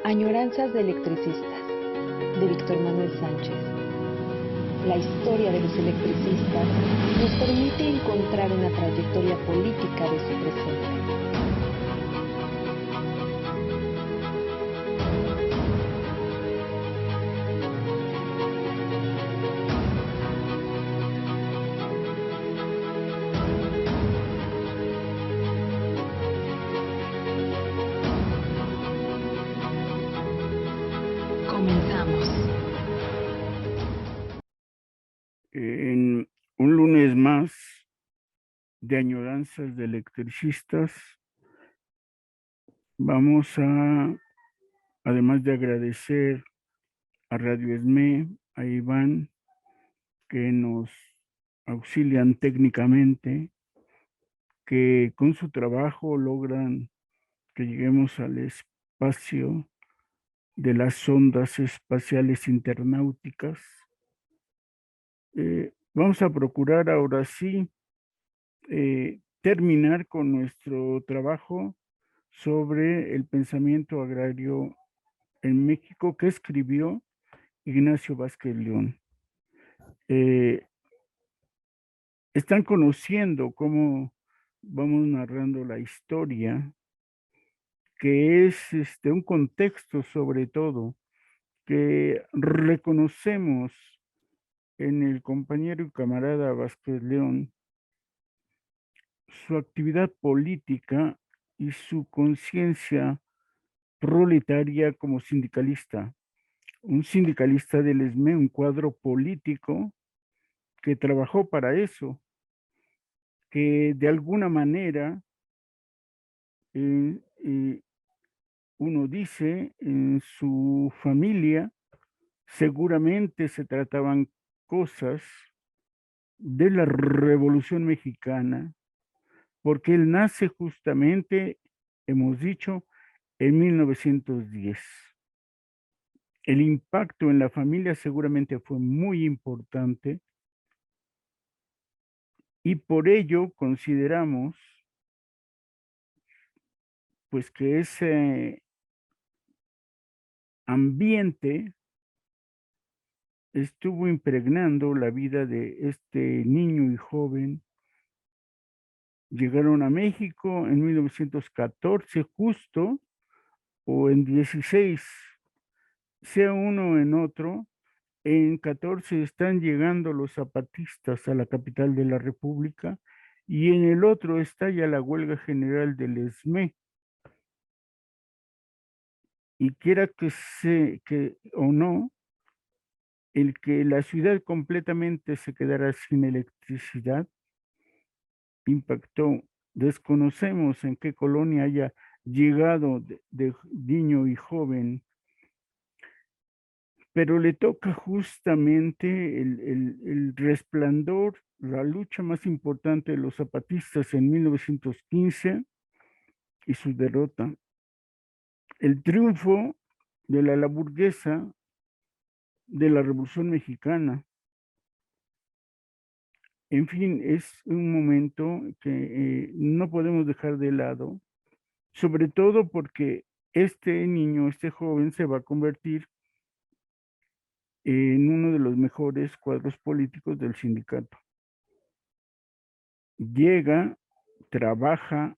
Añoranzas de electricistas, de Víctor Manuel Sánchez. La historia de los electricistas nos permite encontrar una trayectoria política de su presente. Comenzamos. En un lunes más de Añoranzas de Electricistas, vamos a, además de agradecer a Radio ESME, a Iván, que nos auxilian técnicamente, que con su trabajo logran que lleguemos al espacio de las ondas espaciales internauticas. Vamos a procurar ahora sí terminar con nuestro trabajo sobre el pensamiento agrario en México que escribió Ignacio Vázquez León. Están conociendo cómo vamos narrando la historia, que es un contexto sobre todo, que reconocemos en el compañero y camarada Vázquez León su actividad política y su conciencia proletaria como sindicalista. Un sindicalista del ESME, un cuadro político que trabajó para eso, que de alguna manera uno dice en su familia seguramente se trataban cosas de la Revolución Mexicana, porque él nace justamente, hemos dicho, en 1910. El impacto en la familia seguramente fue muy importante y por ello consideramos pues que ese ambiente estuvo impregnando la vida de este niño y joven. Llegaron a México en 1914 justo, o en 16, sea uno o en otro. En 14 están llegando los zapatistas a la capital de la República y en el otro estalla la huelga general del ESME. Y quiera que o no, el que la ciudad completamente se quedara sin electricidad impactó. Desconocemos en qué colonia haya llegado de niño y joven, pero le toca justamente el resplandor, la lucha más importante de los zapatistas en 1915 y su derrota. El triunfo de la burguesa de la Revolución Mexicana. En fin, es un momento que no podemos dejar de lado, sobre todo porque este niño, este joven, se va a convertir en uno de los mejores cuadros políticos del sindicato. Llega, trabaja,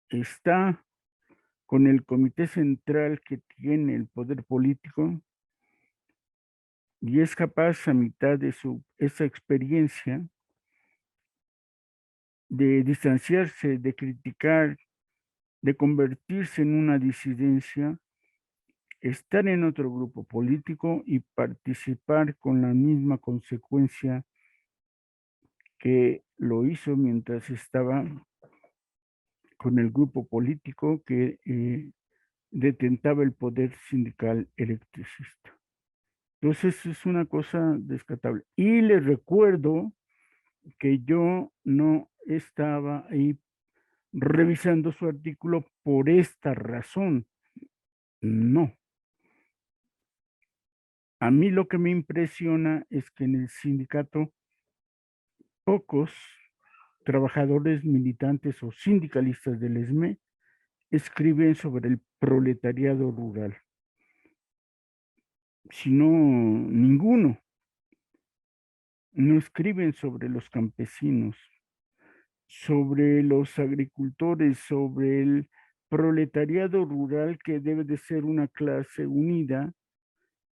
está con el comité central que tiene el poder político y es capaz a mitad de esa experiencia de distanciarse, de criticar, de convertirse en una disidencia, estar en otro grupo político y participar con la misma consecuencia que lo hizo mientras estaba con el grupo político que detentaba el poder sindical electricista. Entonces es una cosa descartable. Y les recuerdo que yo no estaba ahí revisando su artículo por esta razón. No. A mí lo que me impresiona es que en el sindicato pocos trabajadores militantes o sindicalistas del ESME escriben sobre el proletariado rural. sino ninguno. No escriben sobre los campesinos, sobre los agricultores, sobre el proletariado rural que debe de ser una clase unida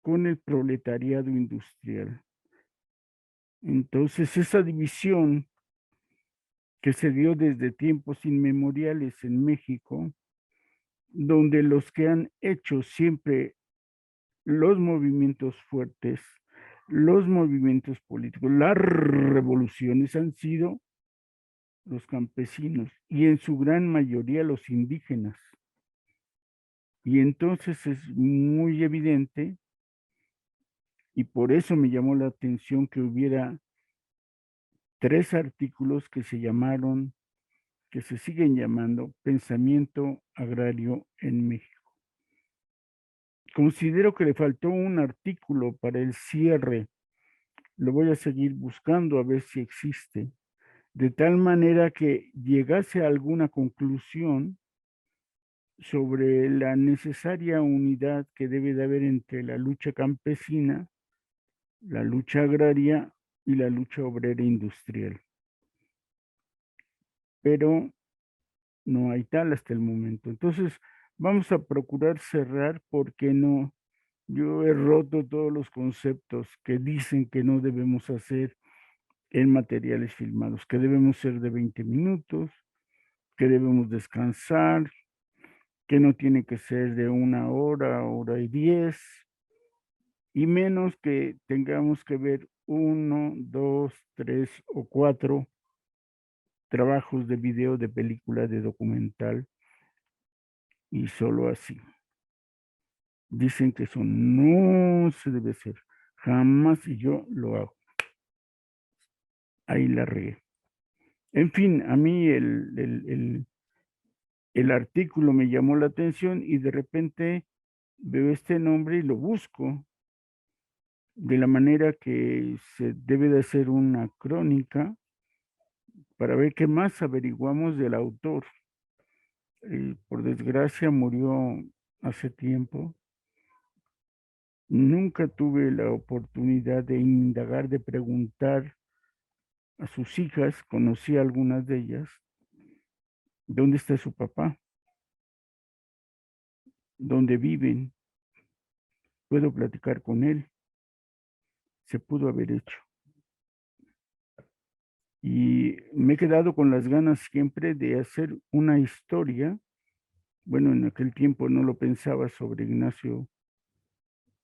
con el proletariado industrial. Entonces, esa división que se dio desde tiempos inmemoriales en México, donde los que han hecho siempre los movimientos fuertes, los movimientos políticos, las revoluciones han sido los campesinos y en su gran mayoría los indígenas. Y entonces es muy evidente, y por eso me llamó la atención que hubiera 3 artículos que se llamaron, que se siguen llamando Pensamiento Agrario en México. Considero que le faltó un artículo para el cierre. Lo voy a seguir buscando a ver si existe, de tal manera que llegase a alguna conclusión sobre la necesaria unidad que debe de haber entre la lucha campesina, la lucha agraria y la lucha obrera industrial. Pero no hay tal hasta el momento. Entonces, vamos a procurar cerrar porque no, yo he roto todos los conceptos que dicen que no debemos hacer en materiales filmados, que debemos ser de 20 minutos, que debemos descansar, que no tiene que ser de 1 hora, hora y 10, y menos que tengamos que ver 1, 2, 3 o 4 trabajos de video, de película, de documental, y solo así. Dicen que eso no se debe hacer, jamás, y yo lo hago. Ahí la regué. En fin, a mí el artículo me llamó la atención y de repente veo este nombre y lo busco de la manera que se debe de hacer una crónica para ver qué más averiguamos del autor. Por desgracia murió hace tiempo. Nunca tuve la oportunidad de indagar, de preguntar a sus hijas, conocí a algunas de ellas, ¿dónde está su papá? ¿Dónde viven? ¿Puedo platicar con él? Se pudo haber hecho. Y me he quedado con las ganas siempre de hacer una historia. Bueno, en aquel tiempo no lo pensaba sobre Ignacio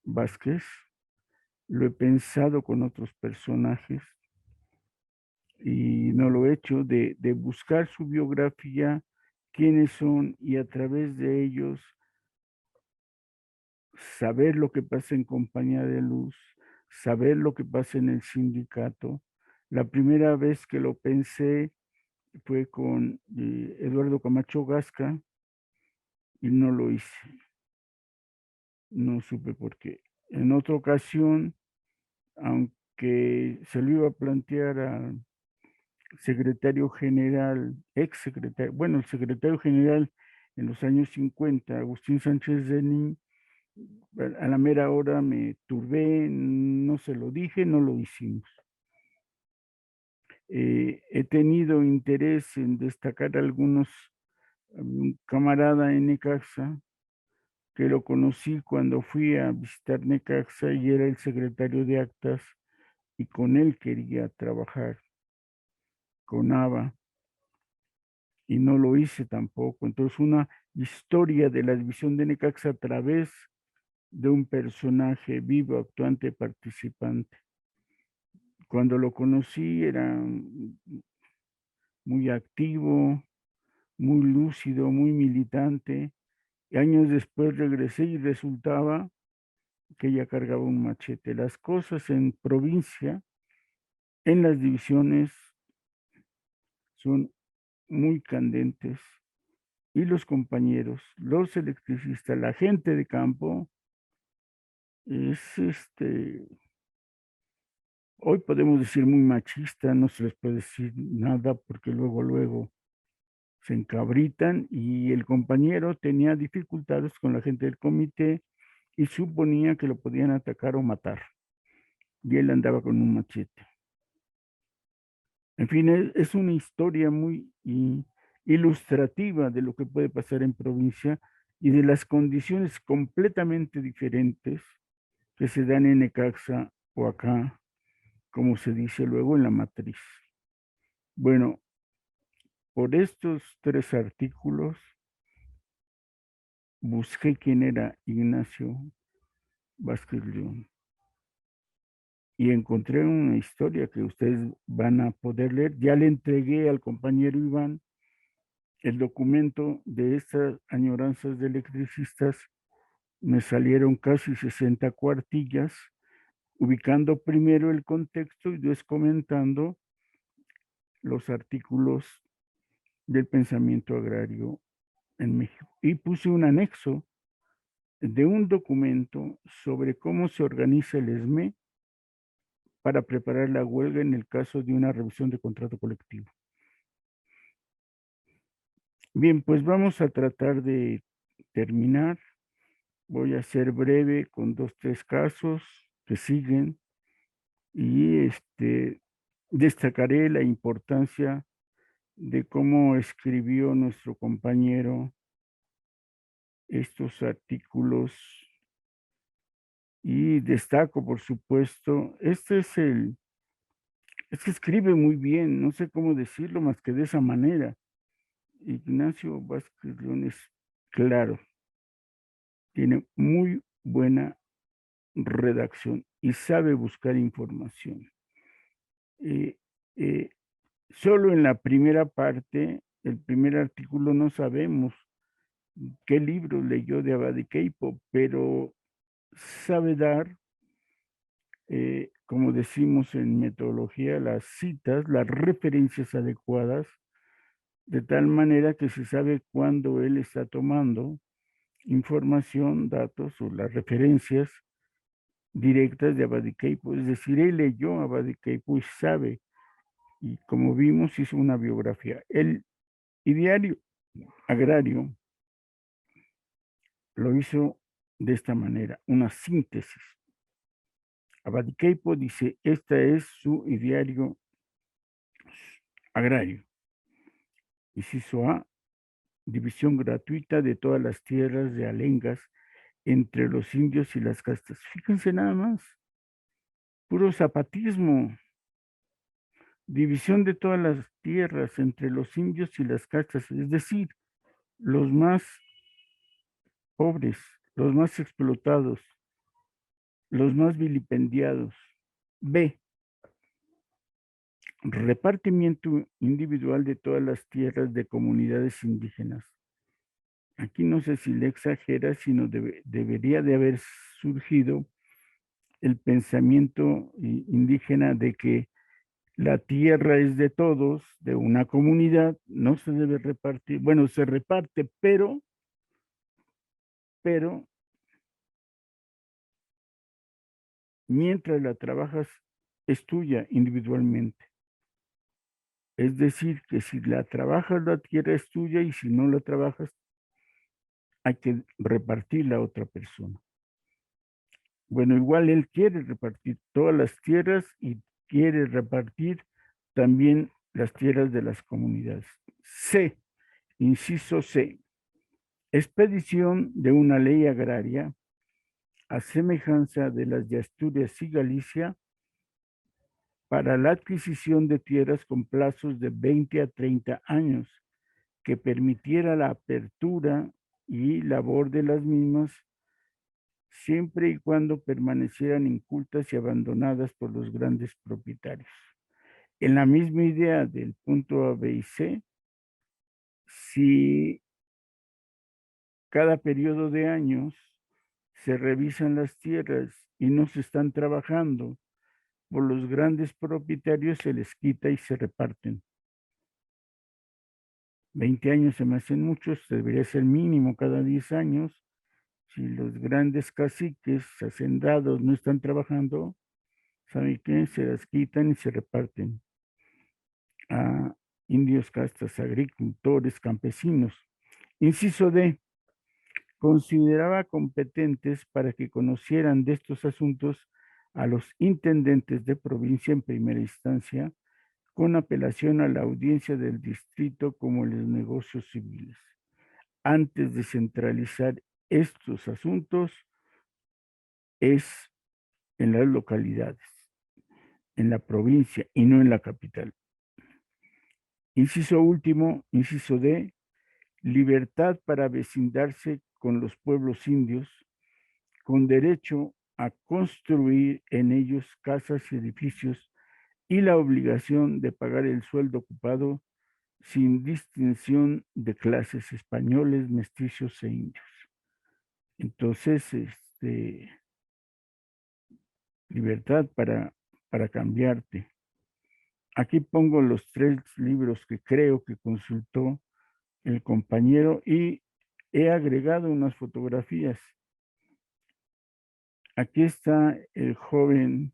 Vázquez, lo he pensado con otros personajes y no lo he hecho, de buscar su biografía, quiénes son y a través de ellos saber lo que pasa en Compañía de Luz, saber lo que pasa en el sindicato. La primera vez que lo pensé fue con Eduardo Camacho Gasca y no lo hice. No supe por qué. En otra ocasión, aunque se lo iba a plantear al secretario general, ex secretario, bueno, el secretario general en los años 50, Agustín Sánchez Denis, a la mera hora me turbé, no se lo dije, no lo hicimos. He tenido interés en destacar algunos, un camarada en Necaxa, que lo conocí cuando fui a visitar Necaxa y era el secretario de actas y con él quería trabajar, con ABA, y no lo hice tampoco. Entonces, una historia de la división de Necaxa a través de un personaje vivo, actuante, participante. Cuando lo conocí era muy activo, muy lúcido, muy militante. Y años después regresé y resultaba que ella cargaba un machete. Las cosas en provincia, en las divisiones, son muy candentes. Y los compañeros, los electricistas, la gente de campo, es hoy podemos decir muy machista, no se les puede decir nada porque luego se encabritan y el compañero tenía dificultades con la gente del comité y suponía que lo podían atacar o matar. Y él andaba con un machete. En fin, es una historia muy ilustrativa de lo que puede pasar en provincia y de las condiciones completamente diferentes que se dan en Necaxa o acá, como se dice luego en la matriz. Bueno, por estos 3 artículos busqué quién era Ignacio Vázquez León y encontré una historia que ustedes van a poder leer. Ya le entregué al compañero Iván el documento de estas añoranzas de electricistas. Me salieron casi 60 cuartillas, ubicando primero el contexto y después comentando los artículos del pensamiento agrario en México. Y puse un anexo de un documento sobre cómo se organiza el ESME para preparar la huelga en el caso de una revisión de contrato colectivo. Bien, pues vamos a tratar de terminar. Voy a ser breve con 2, 3 casos que siguen y destacaré la importancia de cómo escribió nuestro compañero estos artículos y destaco, por supuesto, es que escribe muy bien, no sé cómo decirlo más que de esa manera. Ignacio Vázquez León es claro, tiene muy buena redacción y sabe buscar información. Eh, eh, Solo en la primera parte, el primer artículo, no sabemos qué libro leyó de Abad y Keipo, pero sabe dar, como decimos en metodología, las citas, las referencias adecuadas, de tal manera que se sabe cuándo él está tomando información, datos o las referencias directas de Abad y Keipo. Es decir, él leyó a Abad y Keipo y sabe, y como vimos, hizo una biografía. El ideario agrario lo hizo de esta manera, una síntesis. Abad y Keipo dice, esta es su ideario agrario. Inciso A, división gratuita de todas las tierras de alengas entre los indios y las castas. Fíjense nada más, puro zapatismo. División de todas las tierras entre los indios y las castas, es decir, los más pobres, los más explotados, los más vilipendiados. B, repartimiento individual de todas las tierras de comunidades indígenas. Aquí no sé si le exagera, sino debería de haber surgido el pensamiento indígena de que la tierra es de todos, de una comunidad, no se debe repartir, bueno, se reparte, pero mientras la trabajas es tuya individualmente. Es decir, que si la trabajas la tierra es tuya y si no la trabajas hay que repartirla a otra persona. Bueno, igual él quiere repartir todas las tierras y quiere repartir también las tierras de las comunidades. C, inciso C, expedición de una ley agraria a semejanza de las de Asturias y Galicia para la adquisición de tierras con plazos de 20 a 30 años, que permitiera la apertura y labor de las mismas siempre y cuando permanecieran incultas y abandonadas por los grandes propietarios. En la misma idea del punto A, B y C, si cada periodo de años se revisan las tierras y no se están trabajando por los grandes propietarios, se les quita y se reparten. 20 años se me hacen muchos, debería ser mínimo cada 10 años. Si los grandes caciques, hacendados, no están trabajando, ¿saben qué? Se las quitan y se reparten a indios, castas, agricultores, campesinos. Inciso D, consideraba competentes para que conocieran de estos asuntos a los intendentes de provincia en primera instancia, con apelación a la audiencia del distrito como los negocios civiles. Antes de centralizar estos asuntos es en las localidades, en la provincia y no en la capital. Inciso último, inciso D, libertad para vecindarse con los pueblos indios, con derecho a construir en ellos casas y edificios y la obligación de pagar el sueldo ocupado sin distinción de clases, españoles, mestizos e indios. Entonces, libertad para cambiarte. Aquí pongo los 3 libros que creo que consultó el compañero y he agregado unas fotografías. Aquí está el joven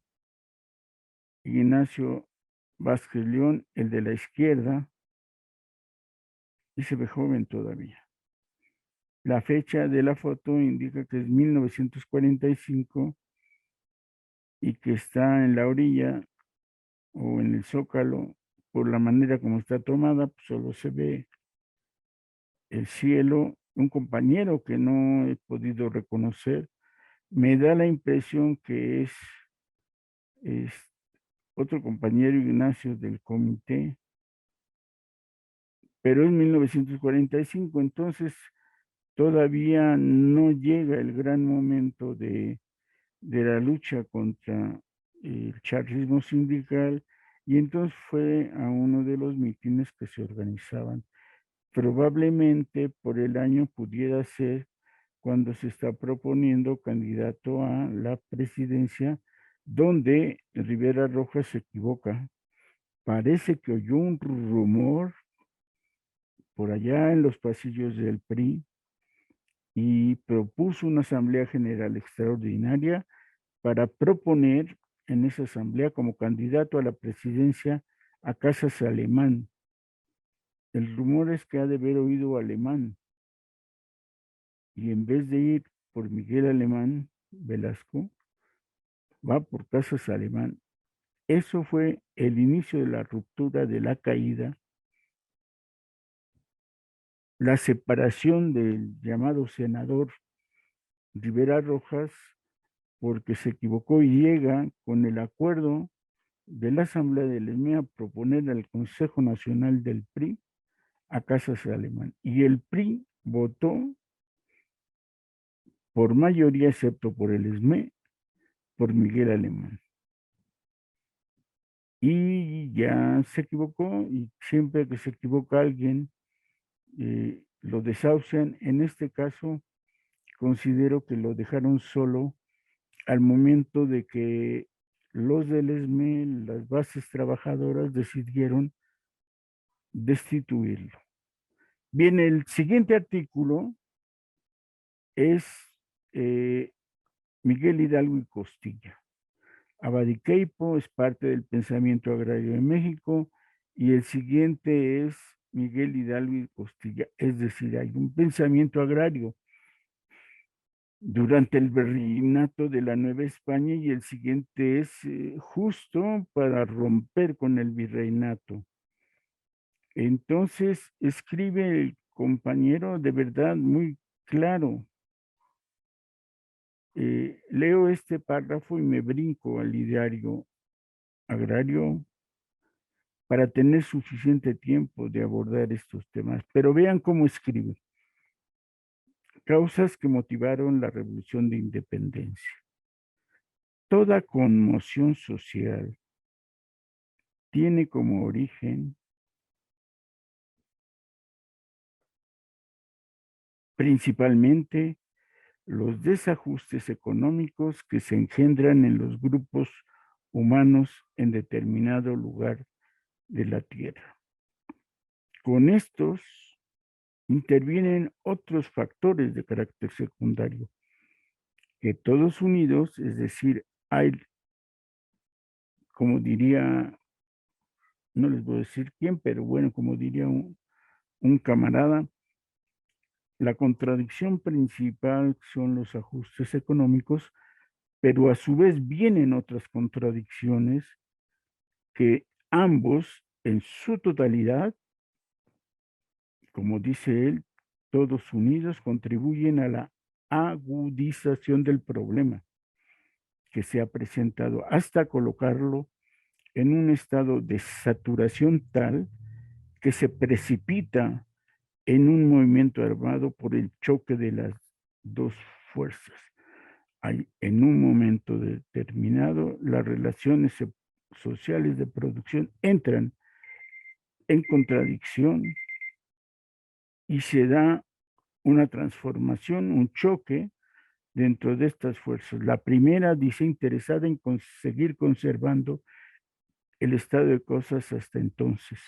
Ignacio Vázquez León, el de la izquierda, y se ve joven todavía. La fecha de la foto indica que es 1945 y que está en la orilla o en el zócalo. Por la manera como está tomada, pues solo se ve el cielo. Un compañero que no he podido reconocer, me da la impresión que es otro compañero, Ignacio, del comité, pero en 1945, entonces todavía no llega el gran momento de la lucha contra el charrismo sindical, y entonces fue a uno de los mítines que se organizaban. Probablemente por el año pudiera ser cuando se está proponiendo candidato a la presidencia, donde Rivera Rojas se equivoca. Parece que oyó un rumor por allá en los pasillos del PRI y propuso una asamblea general extraordinaria para proponer en esa asamblea como candidato a la presidencia a Casas Alemán. El rumor es que ha de haber oído alemán y en vez de ir por Miguel Alemán Velasco, va por Casas Alemán. Eso fue el inicio de la ruptura, de la caída, la separación del llamado senador Rivera Rojas, porque se equivocó y llega con el acuerdo de la Asamblea del ESME a proponer al Consejo Nacional del PRI a Casas Alemán. Y el PRI votó por mayoría, excepto por el ESME, por Miguel Alemán. Y ya se equivocó, y siempre que se equivoca alguien, lo desahucian. En este caso, considero que lo dejaron solo al momento de que los del ESME, las bases trabajadoras, decidieron destituirlo. Bien, el siguiente artículo es Miguel Hidalgo y Costilla. Abadiqueipo es parte del pensamiento agrario de México y el siguiente es Miguel Hidalgo y Costilla. Es decir, hay un pensamiento agrario durante el virreinato de la Nueva España y el siguiente es justo para romper con el virreinato. Entonces, escribe el compañero de verdad muy claro. Leo este párrafo y me brinco al ideario agrario para tener suficiente tiempo de abordar estos temas. Pero vean cómo escribe. Causas que motivaron la Revolución de Independencia. Toda conmoción social tiene como origen principalmente los desajustes económicos que se engendran en los grupos humanos en determinado lugar de la Tierra. Con estos intervienen otros factores de carácter secundario, que todos unidos, es decir, hay, como diría, no les voy a decir quién, pero bueno, como diría un camarada, la contradicción principal son los ajustes económicos, pero a su vez vienen otras contradicciones que ambos en su totalidad, como dice él, todos unidos contribuyen a la agudización del problema que se ha presentado hasta colocarlo en un estado de saturación tal que se precipita en un movimiento armado por el choque de las dos fuerzas. Hay, en un momento determinado, las relaciones sociales de producción entran en contradicción y se da una transformación, un choque dentro de estas fuerzas. La primera dice interesada en seguir conservando el estado de cosas hasta entonces,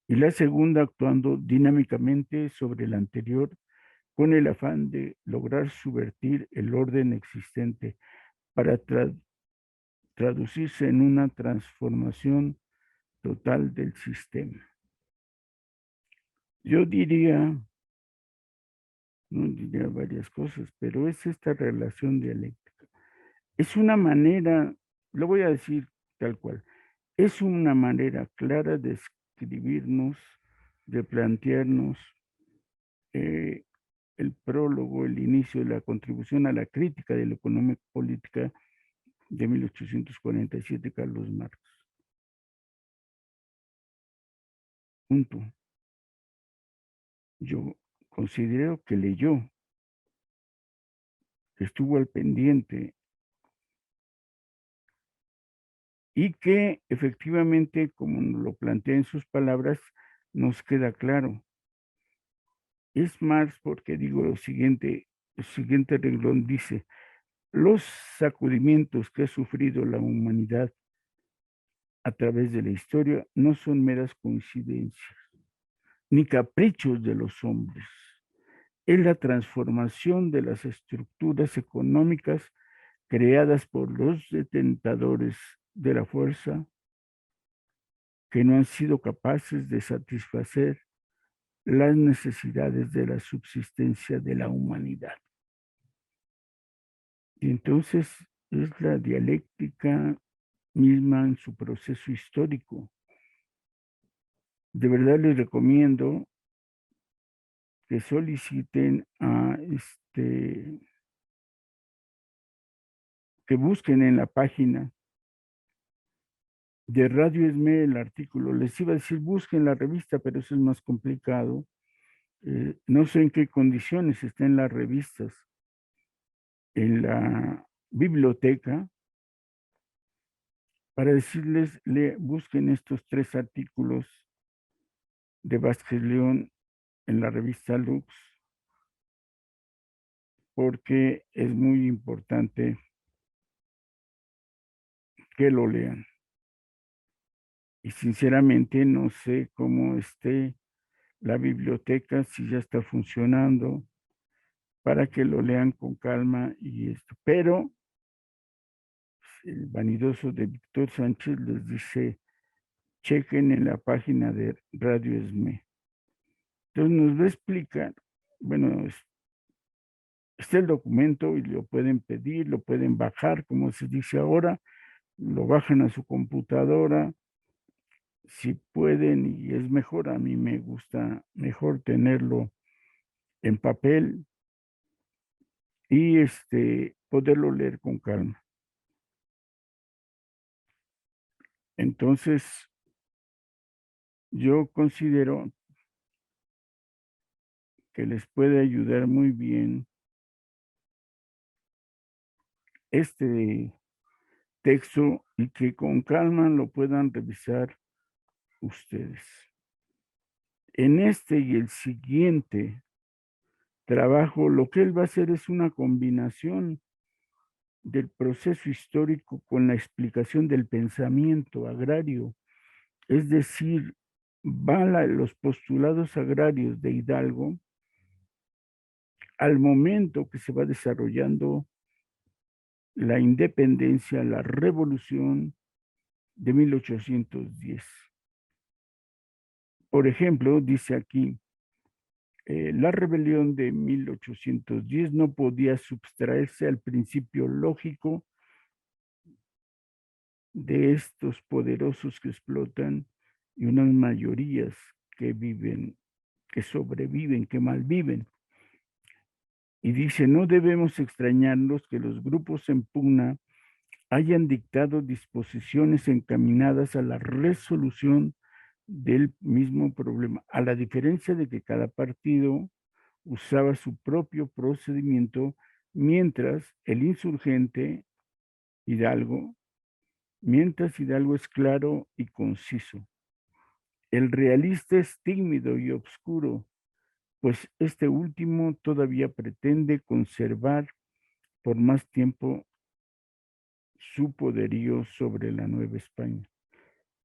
y la segunda actuando dinámicamente sobre la anterior con el afán de lograr subvertir el orden existente para traducirse en una transformación total del sistema. Yo diría, no diría varias cosas, pero es esta relación dialéctica. Es una manera, lo voy a decir tal cual, es una manera clara de escribirnos, de plantearnos el prólogo, el inicio de la contribución a la crítica de la economía política de 1847, Carlos Marx. Punto. Yo considero que leyó, que estuvo al pendiente y que efectivamente, como lo plantea en sus palabras, nos queda claro. Es Marx porque digo lo siguiente, el siguiente renglón dice, los sacudimientos que ha sufrido la humanidad a través de la historia no son meras coincidencias, ni caprichos de los hombres. Es la transformación de las estructuras económicas creadas por los detentadores de la fuerza que no han sido capaces de satisfacer las necesidades de la subsistencia de la humanidad. Y entonces es la dialéctica misma en su proceso histórico. De verdad les recomiendo que soliciten que busquen en la página de Radio ESME el artículo. Les iba a decir busquen la revista, pero eso es más complicado. No sé en qué condiciones están las revistas en la biblioteca para decirles, busquen estos 3 artículos de Vázquez León en la revista Lux, porque es muy importante que lo lean. Y sinceramente no sé cómo esté la biblioteca, si ya está funcionando, para que lo lean con calma y esto. Pero el vanidoso de Víctor Sánchez les dice, chequen en la página de Radio ESME. Entonces nos va a explicar, bueno, está el documento y lo pueden pedir, lo pueden bajar, como se dice ahora, lo bajan a su computadora, si pueden, y es mejor, a mí me gusta mejor tenerlo en papel y poderlo leer con calma. Entonces, yo considero que les puede ayudar muy bien este texto y que con calma lo puedan revisar ustedes. En este y el siguiente trabajo, lo que él va a hacer es una combinación del proceso histórico con la explicación del pensamiento agrario, es decir, los postulados agrarios de Hidalgo al momento que se va desarrollando la independencia, la revolución de 1810. Por ejemplo, dice aquí, La rebelión de 1810 no podía subtraerse al principio lógico de estos poderosos que explotan y unas mayorías que viven, que sobreviven, que malviven. Y dice, no debemos extrañarnos que los grupos en pugna hayan dictado disposiciones encaminadas a la resolución del mismo problema, a la diferencia de que cada partido usaba su propio procedimiento, mientras el insurgente Hidalgo, mientras Hidalgo es claro y conciso. El realista es tímido y oscuro, pues este último todavía pretende conservar por más tiempo su poderío sobre la Nueva España.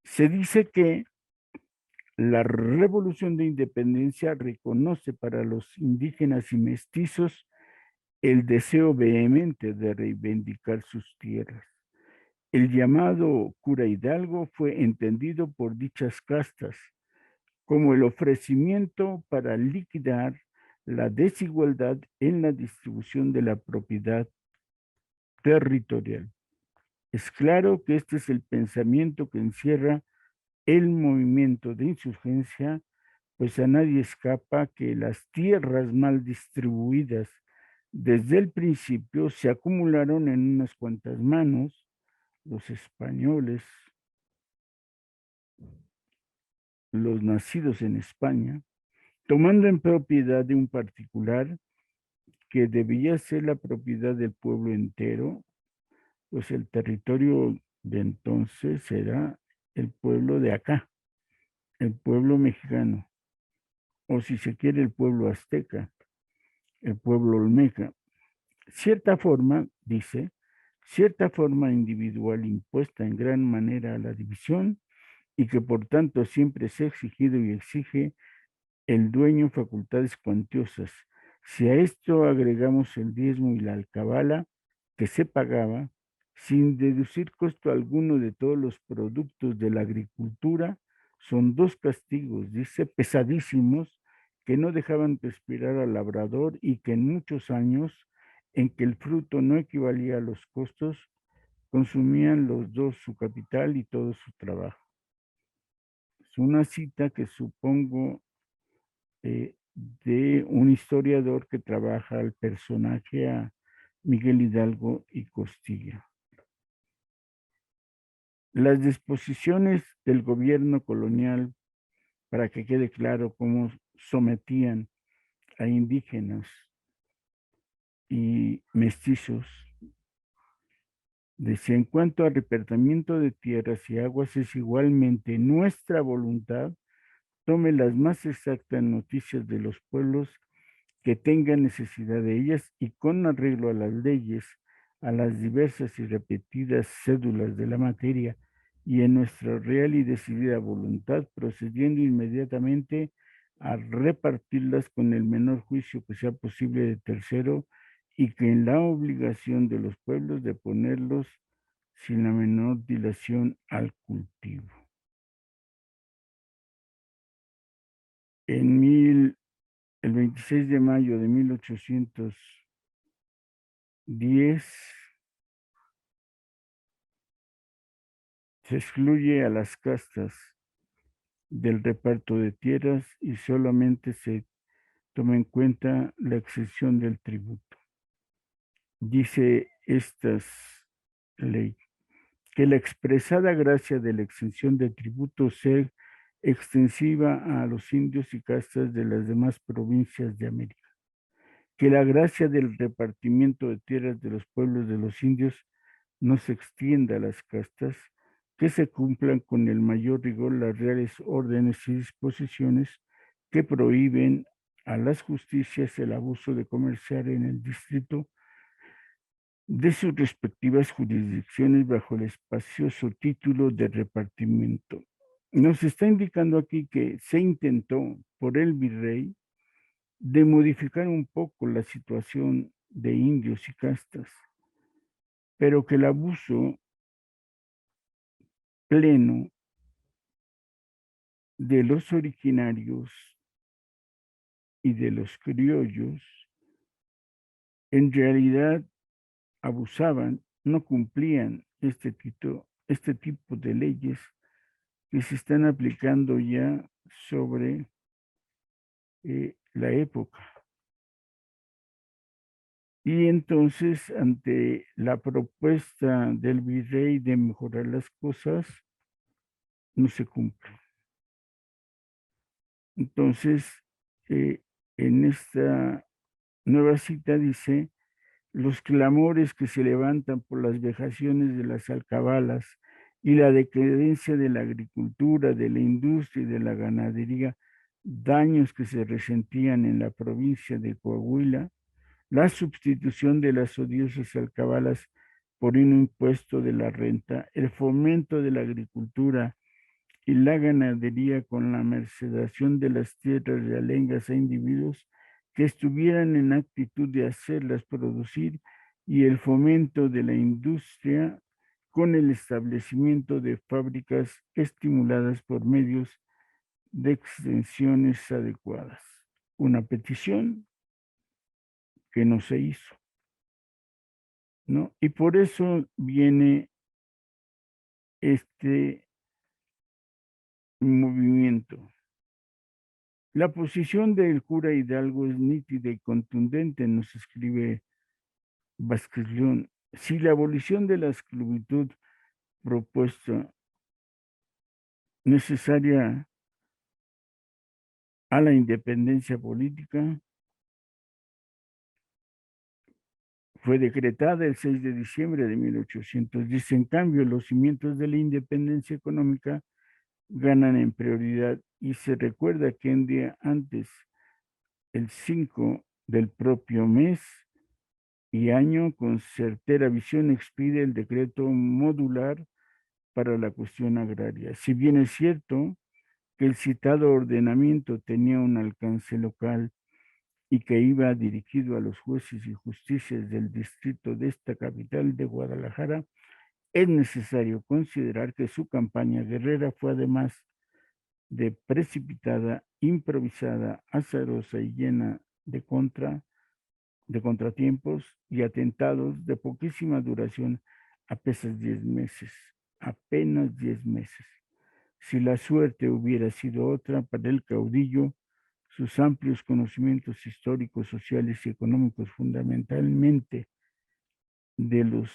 Se dice que la Revolución de Independencia reconoce para los indígenas y mestizos el deseo vehemente de reivindicar sus tierras. El llamado cura Hidalgo fue entendido por dichas castas como el ofrecimiento para liquidar la desigualdad en la distribución de la propiedad territorial. Es claro que este es el pensamiento que encierra el movimiento de insurgencia, pues a nadie escapa que las tierras mal distribuidas desde el principio se acumularon en unas cuantas manos, los españoles, los nacidos en España, tomando en propiedad de un particular que debía ser la propiedad del pueblo entero, pues el territorio de entonces era el pueblo de acá, el pueblo mexicano, o si se quiere el pueblo azteca, el pueblo olmeca. Cierta forma, dice, cierta forma individual impuesta en gran manera a la división y que por tanto siempre se ha exigido y exige el dueño facultades cuantiosas. Si a esto agregamos el diezmo y la alcabala que se pagaba, sin deducir costo alguno de todos los productos de la agricultura, son dos castigos, dice, pesadísimos, que no dejaban respirar al labrador y que en muchos años en que el fruto no equivalía a los costos, consumían los dos su capital y todo su trabajo. Es una cita que supongo de un historiador que trabaja al personaje a Miguel Hidalgo y Costilla. Las disposiciones del gobierno colonial, para que quede claro cómo sometían a indígenas y mestizos, decía, en cuanto al repartimiento de tierras y aguas, es igualmente nuestra voluntad, tome las más exactas noticias de los pueblos que tengan necesidad de ellas y con arreglo a las leyes, a las diversas y repetidas cédulas de la materia y en nuestra real y decidida voluntad, procediendo inmediatamente a repartirlas con el menor juicio que sea posible de tercero y que en la obligación de los pueblos de ponerlos sin la menor dilación al cultivo. El 26 de mayo de 1810 se excluye a las castas del reparto de tierras y solamente se toma en cuenta la exención del tributo. Dice esta ley que la expresada gracia de la exención del tributo sea extensiva a los indios y castas de las demás provincias de América, que la gracia del repartimiento de tierras de los pueblos de los indios no se extienda a las castas, que se cumplan con el mayor rigor las reales órdenes y disposiciones que prohíben a las justicias el abuso de comerciar en el distrito de sus respectivas jurisdicciones bajo el espacioso título de repartimiento. Nos está indicando aquí que se intentó por el virrey de modificar un poco la situación de indios y castas, pero que el abuso pleno de los originarios y de los criollos, en realidad abusaban, no cumplían este tipo de leyes que se están aplicando ya sobre la época. Y entonces, ante la propuesta del virrey de mejorar las cosas, no se cumple. Entonces, en esta nueva cita dice: los clamores que se levantan por las vejaciones de las alcabalas y la decadencia de la agricultura, de la industria y de la ganadería, daños que se resentían en la provincia de Coahuila, la sustitución de las odiosas alcabalas por un impuesto de la renta, el fomento de la agricultura y la ganadería con la mercedación de las tierras realengas a individuos que estuvieran en actitud de hacerlas producir, y el fomento de la industria con el establecimiento de fábricas estimuladas por medios de extensiones adecuadas. Una petición que no se hizo, ¿no? Y por eso viene este movimiento. La posición del cura Hidalgo es nítida y contundente, nos escribe Vázquez León. Si la abolición de la esclavitud propuesta necesaria a la independencia política fue decretada el 6 de diciembre de 1810, en cambio, los cimientos de la independencia económica ganan en prioridad, y se recuerda que un día antes, el 5 del propio mes y año, con certera visión expide el decreto modular para la cuestión agraria. Si bien es cierto que el citado ordenamiento tenía un alcance local y que iba dirigido a los jueces y justicias del distrito de esta capital de Guadalajara, es necesario considerar que su campaña guerrera fue, además de precipitada, improvisada, azarosa y llena de contratiempos y atentados de poquísima duración, apenas 10 meses. Si la suerte hubiera sido otra para el caudillo, sus amplios conocimientos históricos, sociales y económicos, fundamentalmente de los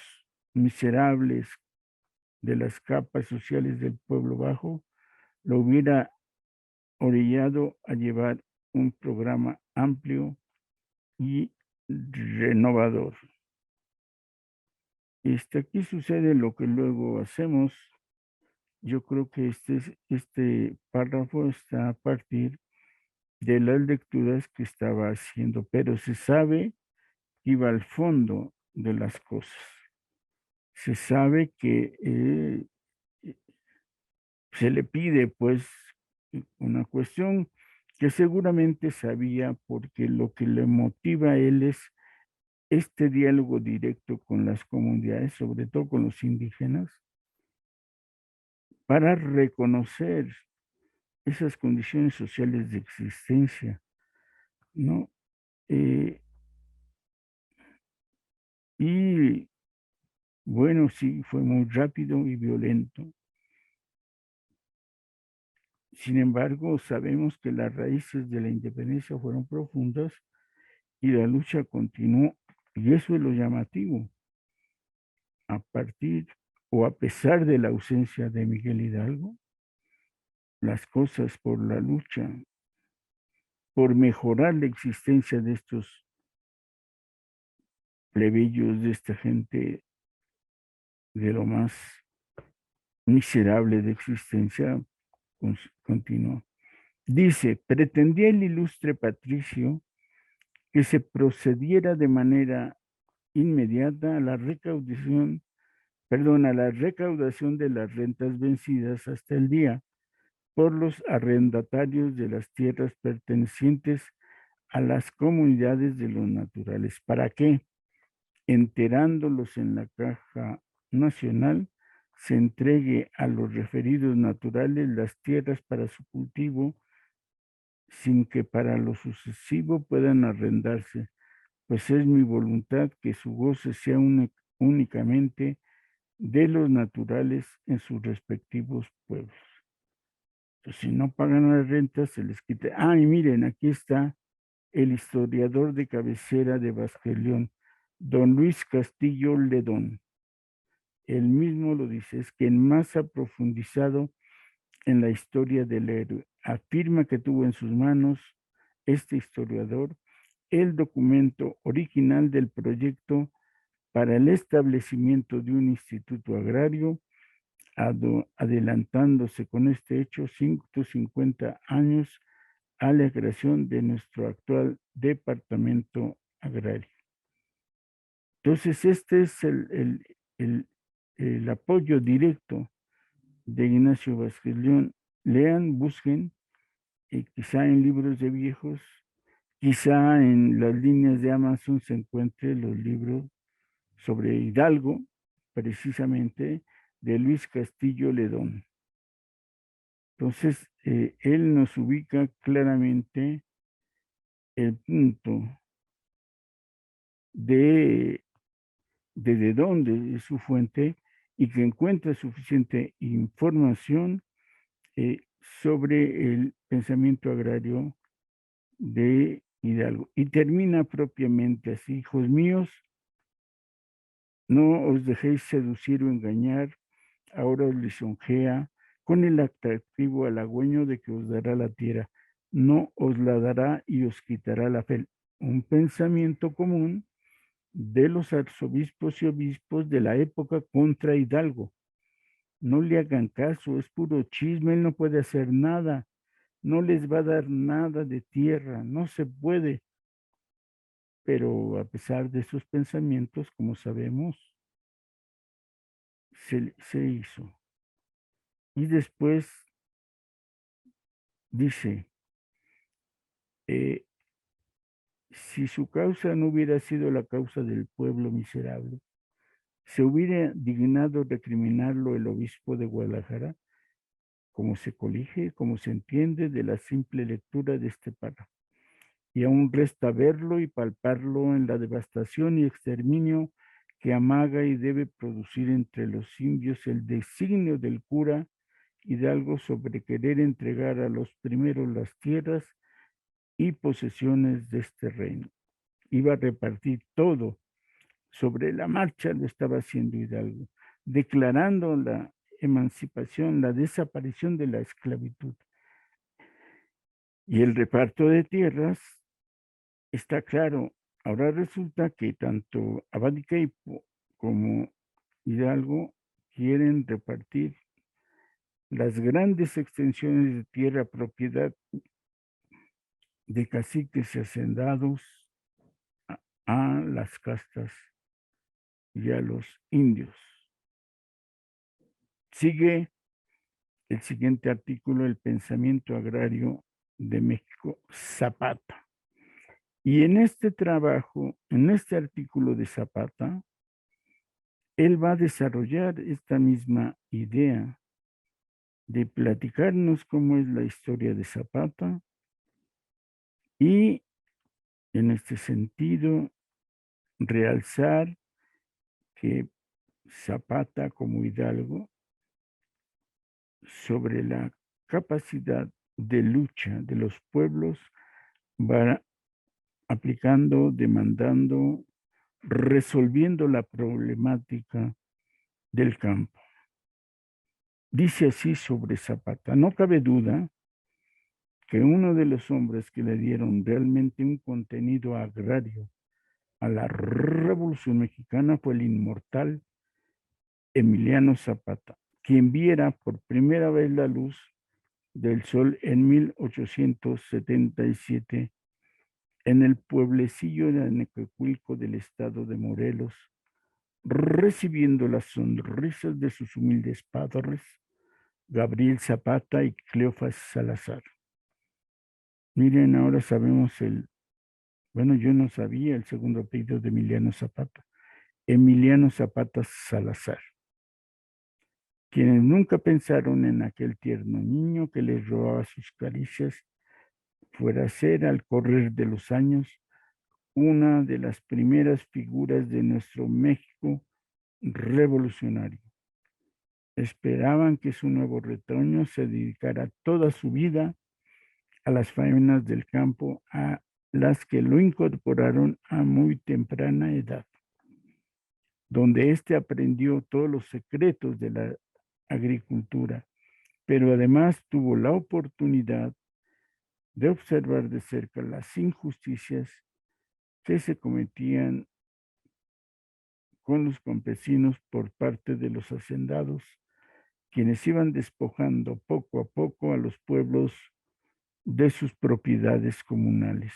miserables, de las capas sociales del pueblo bajo, lo hubiera orillado a llevar un programa amplio y renovador. Aquí sucede lo que luego hacemos. Yo creo que este párrafo está a partir de las lecturas que estaba haciendo, pero se sabe que iba al fondo de las cosas. Se sabe que se le pide, pues, una cuestión que seguramente sabía, porque lo que le motiva a él es este diálogo directo con las comunidades, sobre todo con los indígenas, para reconocer esas condiciones sociales de existencia, ¿no? Y bueno, sí, fue muy rápido y violento. Sin embargo, sabemos que las raíces de la independencia fueron profundas y la lucha continuó, y eso es lo llamativo. A partir o a pesar de la ausencia de Miguel Hidalgo, las cosas por la lucha, por mejorar la existencia de estos plebeyos, de esta gente de lo más miserable de existencia, continuó. Dice: pretendía el ilustre patricio que se procediera de manera inmediata a la recaudación de las rentas vencidas hasta el día por los arrendatarios de las tierras pertenecientes a las comunidades de los naturales. ¿Para qué? Enterándolos en la caja nacional, se entregue a los referidos naturales las tierras para su cultivo, sin que para lo sucesivo puedan arrendarse, pues es mi voluntad que su goce sea únicamente de los naturales en sus respectivos pueblos. Pues si no pagan las rentas, se les quita. Ah, y miren, aquí está el historiador de cabecera de Vázquez León, don Luis Castillo Ledón. Él mismo lo dice, es quien más ha profundizado en la historia del héroe. Afirma que tuvo en sus manos este historiador el documento original del proyecto para el establecimiento de un instituto agrario, adelantándose con este hecho 150 años a la creación de nuestro actual departamento agrario. Entonces, este es el apoyo directo de Ignacio Vázquez León. Lean, busquen, quizá en libros de viejos, quizá en las líneas de Amazon se encuentren los libros sobre Hidalgo, precisamente, de Luis Castillo Ledón. Entonces, él nos ubica claramente el punto de dónde es su fuente y que encuentra suficiente información sobre el pensamiento agrario de Hidalgo. Y termina propiamente así: hijos míos, no os dejéis seducir o engañar, ahora os lisonjea con el atractivo halagüeño de que os dará la tierra, no os la dará y os quitará la fe. Un pensamiento común de los arzobispos y obispos de la época contra Hidalgo. No le hagan caso, es puro chisme, él no puede hacer nada, no les va a dar nada de tierra, no se puede. Pero a pesar de sus pensamientos, como sabemos, se hizo. Y después dice, si su causa no hubiera sido la causa del pueblo miserable, se hubiera dignado recriminarlo el obispo de Guadalajara, como se colige, como se entiende de la simple lectura de este párrafo. Y aún resta verlo y palparlo en la devastación y exterminio que amaga y debe producir entre los indios el designio del cura Hidalgo sobre querer entregar a los primeros las tierras y posesiones de este reino. Iba a repartir todo. Sobre la marcha lo estaba haciendo Hidalgo, declarando la emancipación, la desaparición de la esclavitud. Y el reparto de tierras está claro. Ahora resulta que tanto Abad y Queipo como Hidalgo quieren repartir las grandes extensiones de tierra propiedad de caciques y hacendados a las castas y a los indios. Sigue el siguiente artículo, el pensamiento agrario de México, Zapata. Y en este trabajo, en este artículo de Zapata, él va a desarrollar esta misma idea de platicarnos cómo es la historia de Zapata y, en este sentido, realzar que Zapata como Hidalgo, sobre la capacidad de lucha de los pueblos, va aplicando, demandando, resolviendo la problemática del campo. Dice así sobre Zapata: no cabe duda que uno de los hombres que le dieron realmente un contenido agrario a la Revolución Mexicana fue el inmortal Emiliano Zapata, quien viera por primera vez la luz del sol en 1877 en el pueblecillo de Anecacuilco del estado de Morelos, recibiendo las sonrisas de sus humildes padres, Gabriel Zapata y Cleofas Salazar. Miren, ahora sabemos bueno, yo no sabía el segundo apellido de Emiliano Zapata, Emiliano Zapata Salazar, quienes nunca pensaron en aquel tierno niño que les robaba sus caricias fuera a ser al correr de los años una de las primeras figuras de nuestro México revolucionario. Esperaban que su nuevo retoño se dedicara toda su vida a las faenas del campo, a las que lo incorporaron a muy temprana edad, donde éste aprendió todos los secretos de la agricultura, pero además tuvo la oportunidad de observar de cerca las injusticias que se cometían con los campesinos por parte de los hacendados, quienes iban despojando poco a poco a los pueblos de sus propiedades comunales.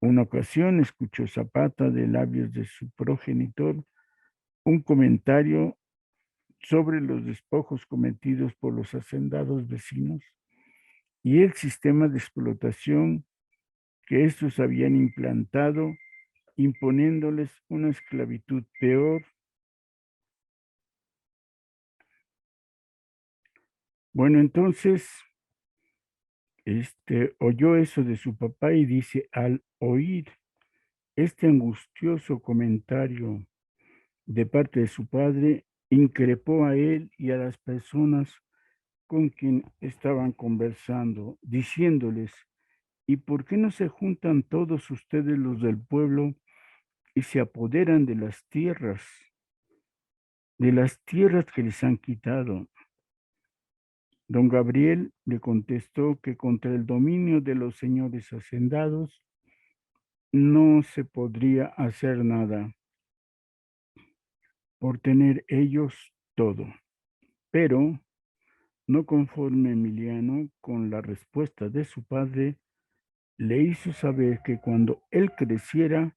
Una ocasión escuchó Zapata de labios de su progenitor un comentario sobre los despojos cometidos por los hacendados vecinos y el sistema de explotación que estos habían implantado, imponiéndoles una esclavitud peor. Bueno, entonces, oyó eso de su papá y dice, al oír este angustioso comentario de parte de su padre, increpó a él y a las personas con quien estaban conversando, diciéndoles, ¿y por qué no se juntan todos ustedes los del pueblo y se apoderan de las tierras que les han quitado? Don Gabriel le contestó que contra el dominio de los señores hacendados no se podría hacer nada por tener ellos todo. Pero, no conforme Emiliano con la respuesta de su padre, le hizo saber que cuando él creciera,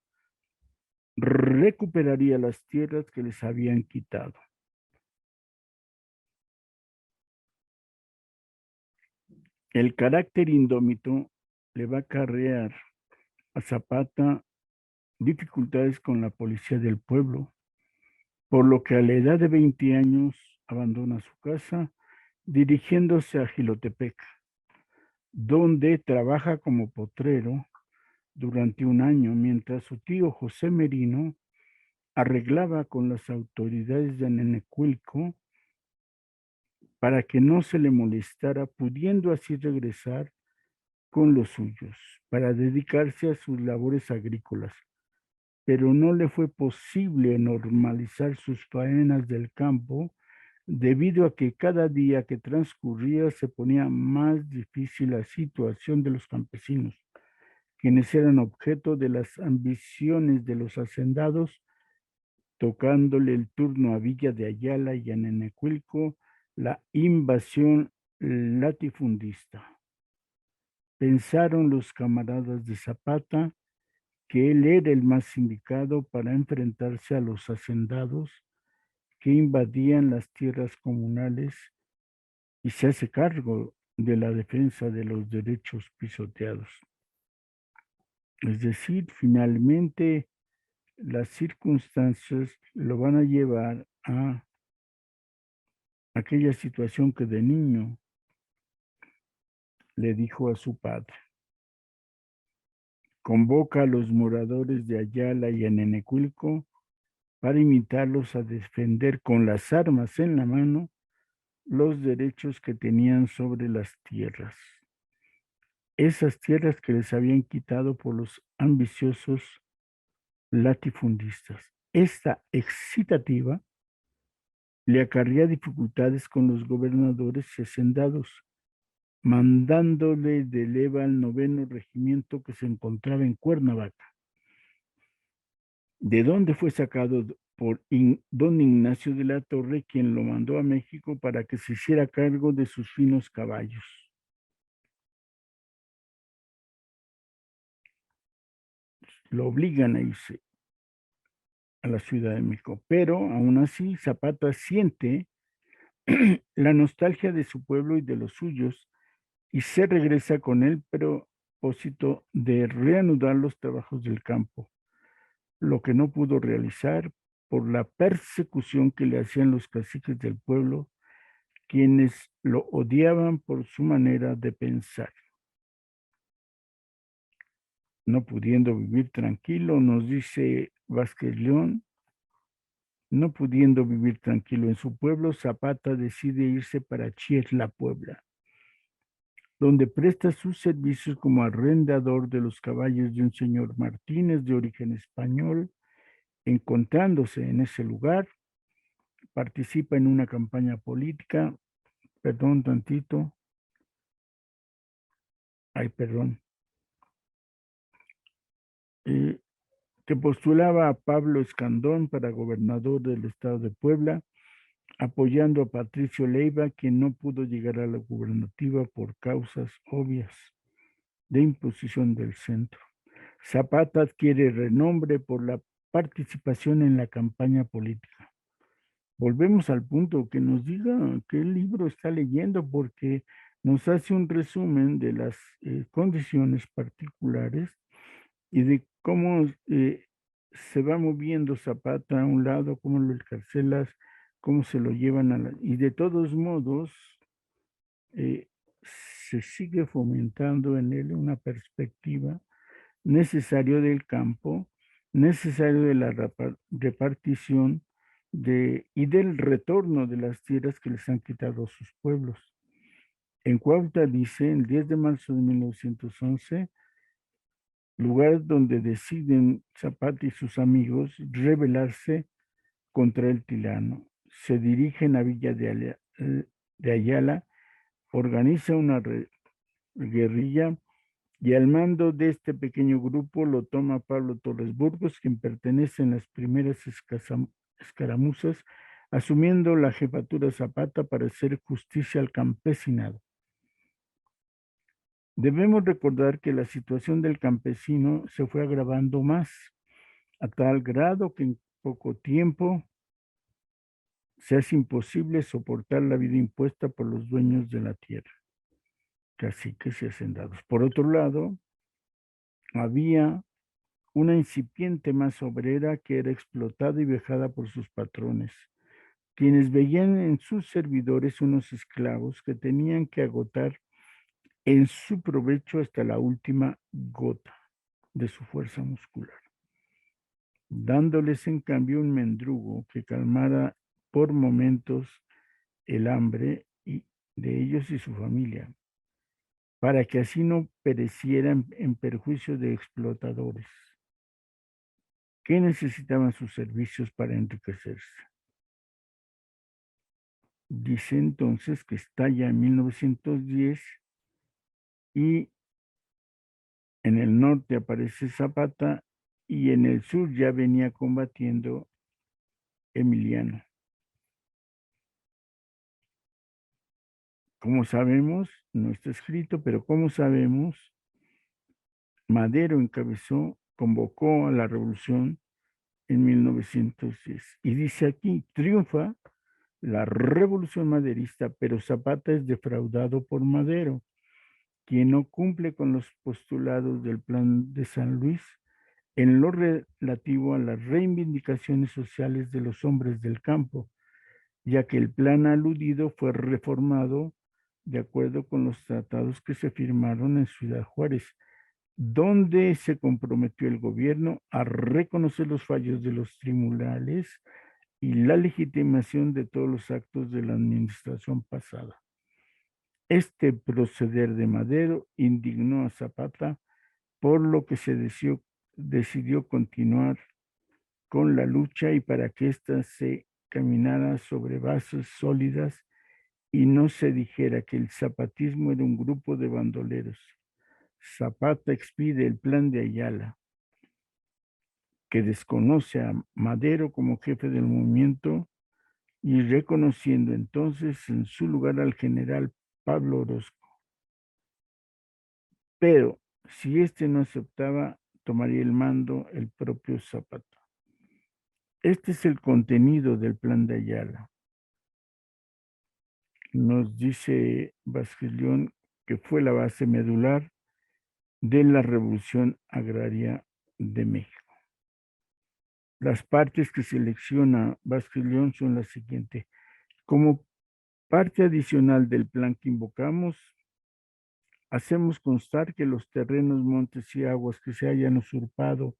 recuperaría las tierras que les habían quitado. El carácter indómito le va a acarrear a Zapata dificultades con la policía del pueblo, por lo que a la edad de 20 años abandona su casa dirigiéndose a Jilotepec, donde trabaja como potrero durante un año, mientras su tío José Merino arreglaba con las autoridades de Nenecuilco para que no se le molestara, pudiendo así regresar con los suyos para dedicarse a sus labores agrícolas. Pero no le fue posible normalizar sus faenas del campo debido a que cada día que transcurría se ponía más difícil la situación de los campesinos, quienes eran objeto de las ambiciones de los hacendados, tocándole el turno a Villa de Ayala y a Nenecuilco la invasión latifundista. Pensaron los camaradas de Zapata que él era el más indicado para enfrentarse a los hacendados que invadían las tierras comunales y se hace cargo de la defensa de los derechos pisoteados. Es decir, finalmente las circunstancias lo van a llevar a aquella situación que de niño le dijo a su padre. Convoca a los moradores de Ayala y a Nenecuilco para invitarlos a defender con las armas en la mano los derechos que tenían sobre las tierras. Esas tierras que les habían quitado por los ambiciosos latifundistas. Esta excitativa le acarrea dificultades con los gobernadores y hacendados, mandándole de leva al 9º regimiento que se encontraba en Cuernavaca, de donde fue sacado por don Ignacio de la Torre, quien lo mandó a México para que se hiciera cargo de sus finos caballos. Lo obligan a irse a la Ciudad de México, pero aún así Zapata siente la nostalgia de su pueblo y de los suyos y se regresa con el propósito de reanudar los trabajos del campo, lo que no pudo realizar por la persecución que le hacían los caciques del pueblo, quienes lo odiaban por su manera de pensar. no pudiendo vivir tranquilo, nos dice Vázquez León, no pudiendo vivir tranquilo en su pueblo, Zapata decide irse para Chietla, Puebla, donde presta sus servicios como arrendador de los caballos de un señor Martínez de origen español. Encontrándose en ese lugar, participa en una campaña política, perdón tantito, perdón, eh, que postulaba a Pablo Escandón para gobernador del estado de Puebla, apoyando a Patricio Leiva, quien no pudo llegar a la gubernativa por causas obvias de imposición del centro. Zapata adquiere renombre por la participación en la campaña política. Volvemos al punto, que nos diga qué libro está leyendo, porque nos hace un resumen de las condiciones particulares y de cómo se va moviendo Zapata a un lado, cómo lo encarcelas, cómo se lo llevan a la... Y de todos modos, eh, se sigue fomentando en él una perspectiva necesario del campo, necesario de la repartición y del retorno de las tierras que les han quitado a sus pueblos. En Cuautla dice, el 10 de marzo de 1911, lugar donde deciden Zapata y sus amigos rebelarse contra el tirano. Se dirigen a Villa de Ayala, organiza una guerrilla y al mando de este pequeño grupo lo toma Pablo Torres Burgos, quien pertenece en las primeras escaramuzas, asumiendo la jefatura Zapata para hacer justicia al campesinado. Debemos recordar que la situación del campesino se fue agravando más, a tal grado que en poco tiempo se hace imposible soportar la vida impuesta por los dueños de la tierra, caciques y hacendados. Por otro lado, había una incipiente masa obrera que era explotada y vejada por sus patrones, quienes veían en sus servidores unos esclavos que tenían que agotar en su provecho hasta la última gota de su fuerza muscular, dándoles en cambio un mendrugo que calmara por momentos el hambre de ellos y su familia, para que así no perecieran en perjuicio de explotadores que necesitaban sus servicios para enriquecerse. Dice entonces que estalla en 1910 y en el norte aparece Zapata y en el sur ya venía combatiendo Emiliano. Como sabemos, no está escrito, pero como sabemos, Madero convocó a la revolución en 1910. Y dice aquí, triunfa la revolución maderista, pero Zapata es defraudado por Madero, quien no cumple con los postulados del Plan de San Luis en lo relativo a las reivindicaciones sociales de los hombres del campo, ya que el plan aludido fue reformado de acuerdo con los tratados que se firmaron en Ciudad Juárez, donde se comprometió el gobierno a reconocer los fallos de los tribunales y la legitimación de todos los actos de la administración pasada. Este proceder de Madero indignó a Zapata, por lo que se decidió continuar con la lucha y para que ésta se caminara sobre bases sólidas y no se dijera que el zapatismo era un grupo de bandoleros. Zapata expide el plan de Ayala, que desconoce a Madero como jefe del movimiento y reconociendo entonces en su lugar al general Pablo Orozco. Pero si éste no aceptaba, tomaría el mando el propio Zapata. Este es el contenido del plan de Ayala. Nos dice Vázquez León que fue la base medular de la Revolución Agraria de México. Las partes que selecciona Vázquez León son las siguientes. Como parte adicional del plan que invocamos, Hacemos constar que los terrenos, montes y aguas que se hayan usurpado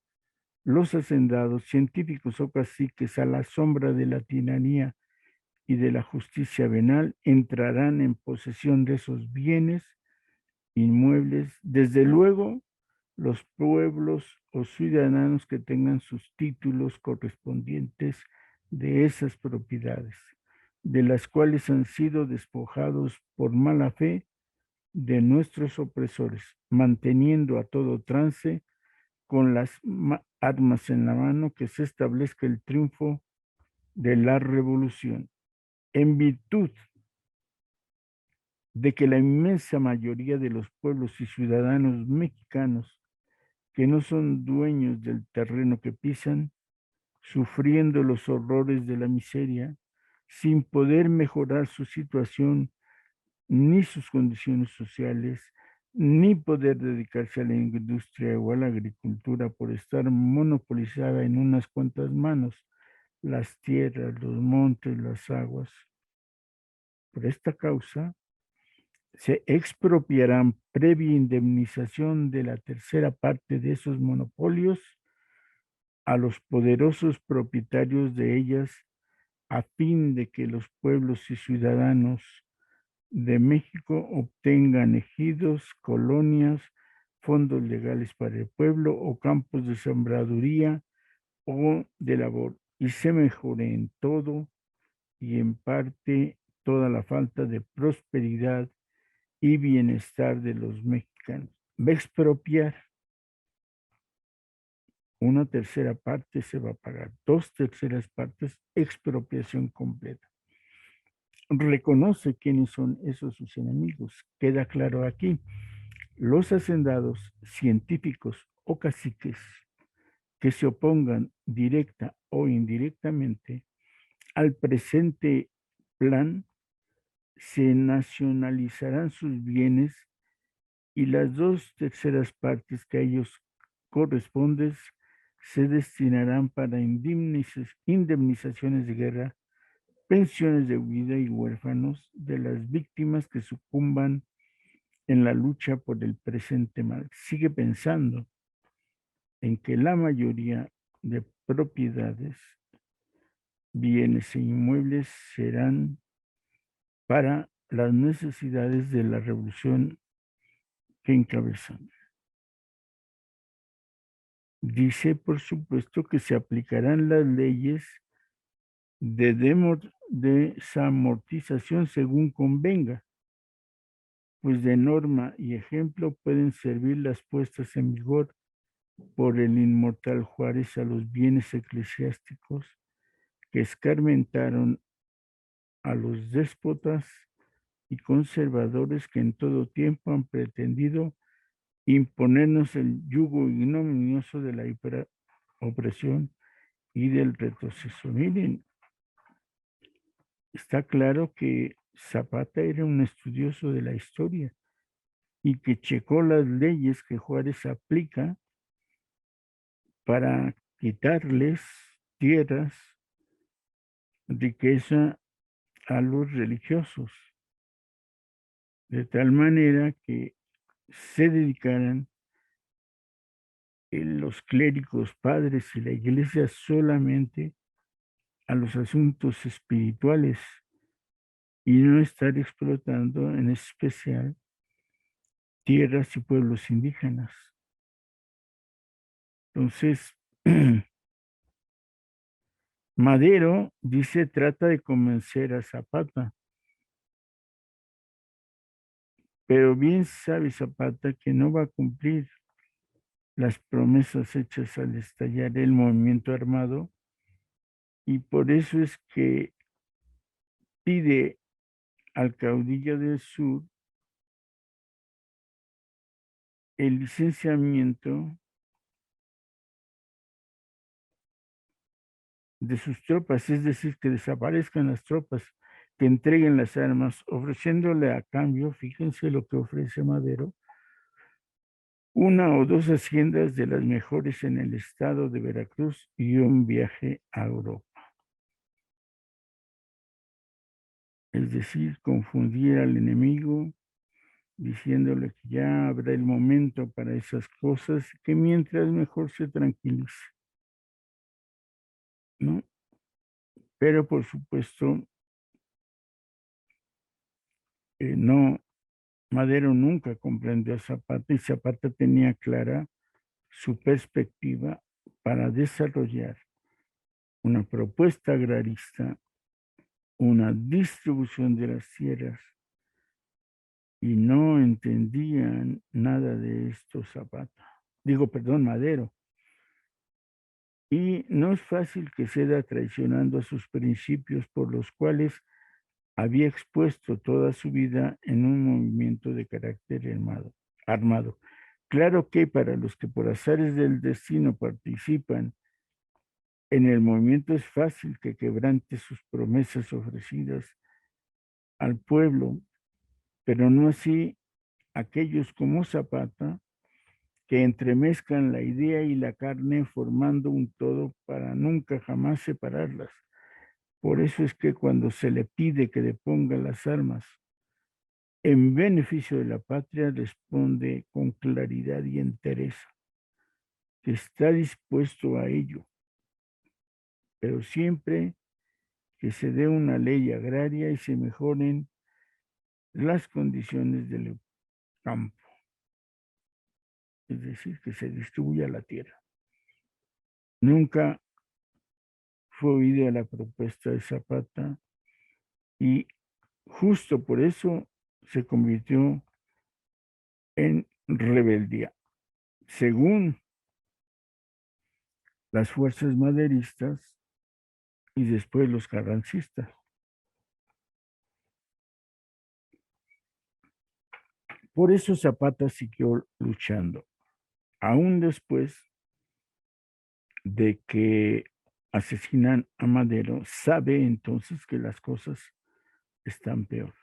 los hacendados, científicos o caciques a la sombra de la tiranía y de la justicia venal entrarán en posesión de esos bienes inmuebles, desde luego los pueblos o ciudadanos que tengan sus títulos correspondientes de esas propiedades, de las cuales han sido despojados por mala fe de nuestros opresores, manteniendo a todo trance con las armas en la mano que se establezca el triunfo de la revolución. En virtud de que la inmensa mayoría de los pueblos y ciudadanos mexicanos que no son dueños del terreno que pisan, sufriendo los horrores de la miseria, sin poder mejorar su situación ni sus condiciones sociales, ni poder dedicarse a la industria o a la agricultura por estar monopolizada en unas cuantas manos, las tierras, los montes, las aguas. Por esta causa, se expropiarán previa indemnización de la tercera parte de esos monopolios a los poderosos propietarios de ellas a fin de que los pueblos y ciudadanos de México obtengan ejidos, colonias, fondos legales para el pueblo o campos de sembraduría o de labor y se mejore en todo y en parte toda la falta de prosperidad y bienestar de los mexicanos. Va a expropiar una tercera parte, se va a pagar dos terceras partes, expropiación completa. Reconoce quiénes son esos sus enemigos. Queda claro aquí, los hacendados, científicos o caciques que se opongan directa o indirectamente al presente plan, se nacionalizarán sus bienes y las dos terceras partes que a ellos corresponden se destinarán para indemnizaciones de guerra, pensiones de vida y huérfanos de las víctimas que sucumban en la lucha por el presente mal. Sigue pensando en que la mayoría de propiedades, bienes e inmuebles serán para las necesidades de la revolución que encabezan. Dice, por supuesto, que se aplicarán las leyes de desamortización según convenga, pues de norma y ejemplo pueden servir las puestas en vigor por el inmortal Juárez a los bienes eclesiásticos que escarmentaron a los déspotas y conservadores que en todo tiempo han pretendido imponernos el yugo ignominioso de la opresión y del retroceso. Miren, está claro que Zapata era un estudioso de la historia y que checó las leyes que Juárez aplica para quitarles tierras, riqueza a los religiosos, de tal manera que se dedicaran los clérigos, padres y la iglesia solamente a los asuntos espirituales y no estar explotando en especial tierras y pueblos indígenas. Entonces, Madero dice, trata de convencer a Zapata, pero bien sabe Zapata que no va a cumplir las promesas hechas al estallar el movimiento armado y por eso es que pide al caudillo del sur el licenciamiento de sus tropas, es decir, que desaparezcan las tropas, que entreguen las armas, ofreciéndole a cambio, fíjense lo que ofrece Madero, una o dos haciendas de las mejores en el estado de Veracruz y un viaje a Europa. Es decir, confundir al enemigo diciéndole que ya habrá el momento para esas cosas, que mientras mejor se tranquilice, ¿no? Pero por supuesto, no, Madero nunca comprendió a Zapata y Zapata tenía clara su perspectiva para desarrollar una propuesta agrarista, una distribución de las tierras, y no entendían nada de esto Zapata. Digo, perdón, Madero. Y no es fácil que ceda traicionando a sus principios por los cuales había expuesto toda su vida en un movimiento de carácter armado. Claro que para los que por azares del destino participan en el movimiento es fácil que quebrante sus promesas ofrecidas al pueblo, pero no así aquellos como Zapata, que entremezclan la idea y la carne formando un todo para nunca jamás separarlas. Por eso es que cuando se le pide que deponga las armas en beneficio de la patria, responde con claridad y entereza que está dispuesto a ello, pero siempre que se dé una ley agraria y se mejoren las condiciones del campo, es decir, que se distribuya la tierra. Nunca fue oída la propuesta de Zapata y justo por eso se convirtió en rebeldía. Según las fuerzas maderistas y después los carrancistas. Por eso Zapata siguió luchando, aún después de que asesinan a Madero, sabe entonces que las cosas están peor.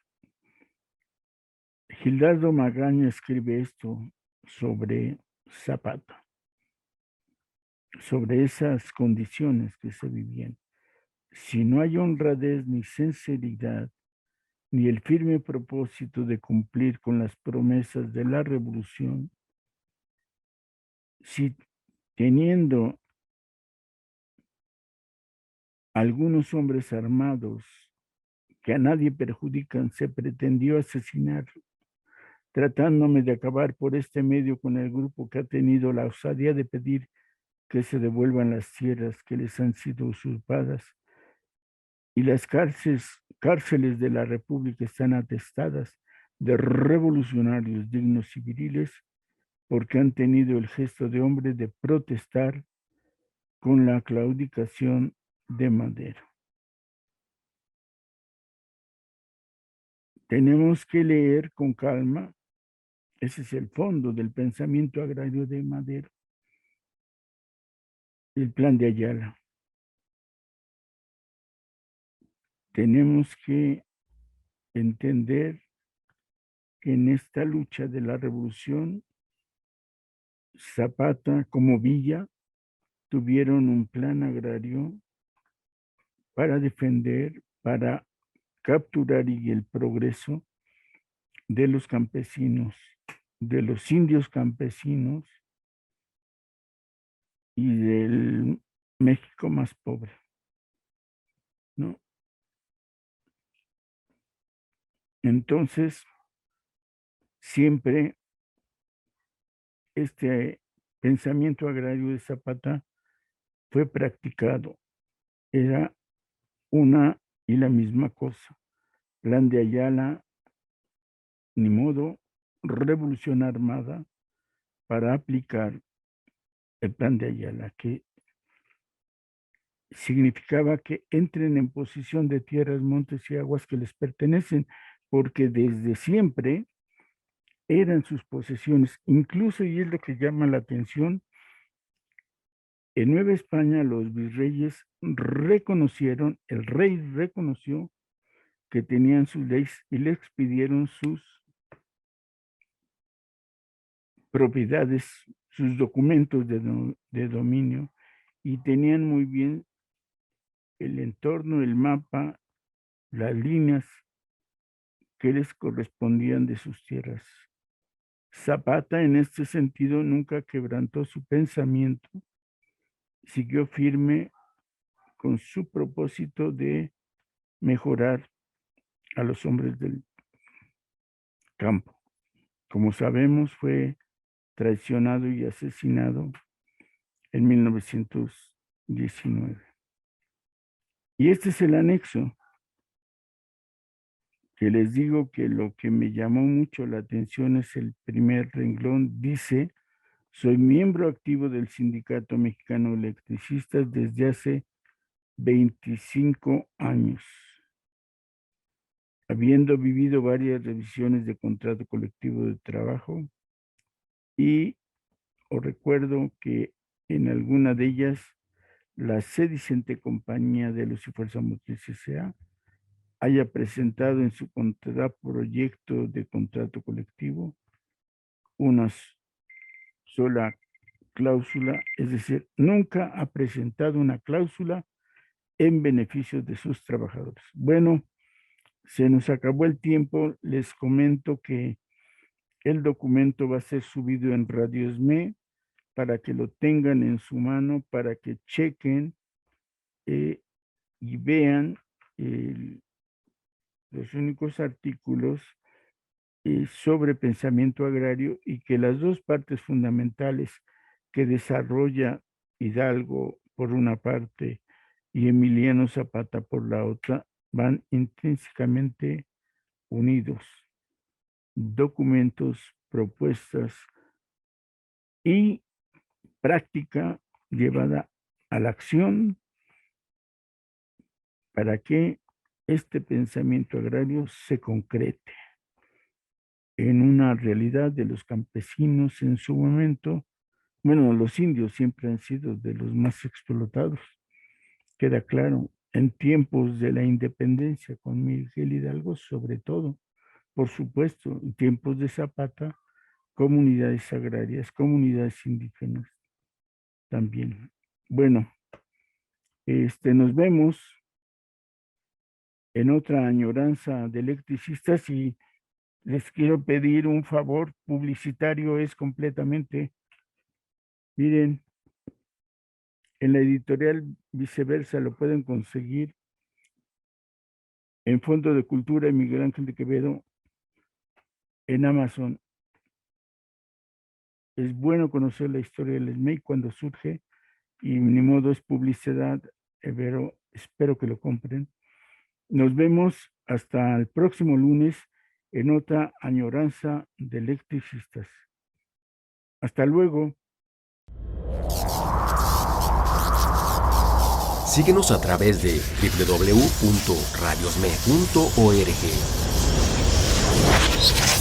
Gildardo Magaña escribe esto sobre Zapata, sobre esas condiciones que se vivían. Si no hay honradez ni sinceridad, ni el firme propósito de cumplir con las promesas de la revolución, si teniendo algunos hombres armados que a nadie perjudican se pretendió asesinar, tratándome de acabar por este medio con el grupo que ha tenido la osadía de pedir que se devuelvan las tierras que les han sido usurpadas, y las cárceles de la República están atestadas de revolucionarios dignos y viriles porque han tenido el gesto de hombre de protestar con la claudicación de Madero. Tenemos que leer con calma, ese es el fondo del pensamiento agrario de Madero, el plan de Ayala. Tenemos que entender que en esta lucha de la revolución, Zapata como Villa tuvieron un plan agrario para defender, para capturar y el progreso de los campesinos, de los indios campesinos y del México más pobre, ¿no? Entonces, siempre este pensamiento agrario de Zapata fue practicado. Era una y la misma cosa. Plan de Ayala, ni modo, revolución armada para aplicar el plan de Ayala, que significaba que entren en posesión de tierras, montes y aguas que les pertenecen, porque desde siempre eran sus posesiones. Incluso, y es lo que llama la atención, en Nueva España los virreyes reconocieron, el rey reconoció que tenían sus leyes y le expidieron sus propiedades, sus documentos de dominio, y tenían muy bien el entorno, el mapa, las líneas que les correspondían de sus tierras. Zapata, en este sentido, nunca quebrantó su pensamiento, siguió firme con su propósito de mejorar a los hombres del campo. Como sabemos, fue traicionado y asesinado en 1919. Y este es el anexo, que les digo que lo que me llamó mucho la atención es el primer renglón. Dice: soy miembro activo del Sindicato Mexicano de Electricistas desde hace 25 años, habiendo vivido varias revisiones de contrato colectivo de trabajo, y os recuerdo que en alguna de ellas la sedicente Compañía de Luz y Fuerza Motriz S.A. haya presentado en su contraproyecto de contrato colectivo una sola cláusula, es decir, nunca ha presentado una cláusula en beneficio de sus trabajadores. Bueno, se nos acabó el tiempo. Les comento que el documento va a ser subido en Radio ESME para que lo tengan en su mano, para que chequen y vean los únicos artículos sobre pensamiento agrario, y que las dos partes fundamentales que desarrolla Hidalgo por una parte y Emiliano Zapata por la otra van intrínsecamente unidos. Documentos, propuestas y práctica llevada a la acción para que este pensamiento agrario se concrete en una realidad de los campesinos en su momento. Bueno, los indios siempre han sido de los más explotados, queda claro, en tiempos de la independencia con Miguel Hidalgo, sobre todo, por supuesto, en tiempos de Zapata, comunidades agrarias, comunidades indígenas también. Bueno, nos vemos en otra añoranza de electricistas, y les quiero pedir un favor publicitario, es completamente, miren, en la editorial Viceversa lo pueden conseguir en Fondo de Cultura y Miguel Ángel de Quevedo, en Amazon. Es bueno conocer la historia del SMEI cuando surge, y ni modo, es publicidad, pero espero que lo compren. Nos vemos hasta el próximo lunes en otra añoranza de electricistas. Hasta luego. Síguenos a través de www.radiosme.org.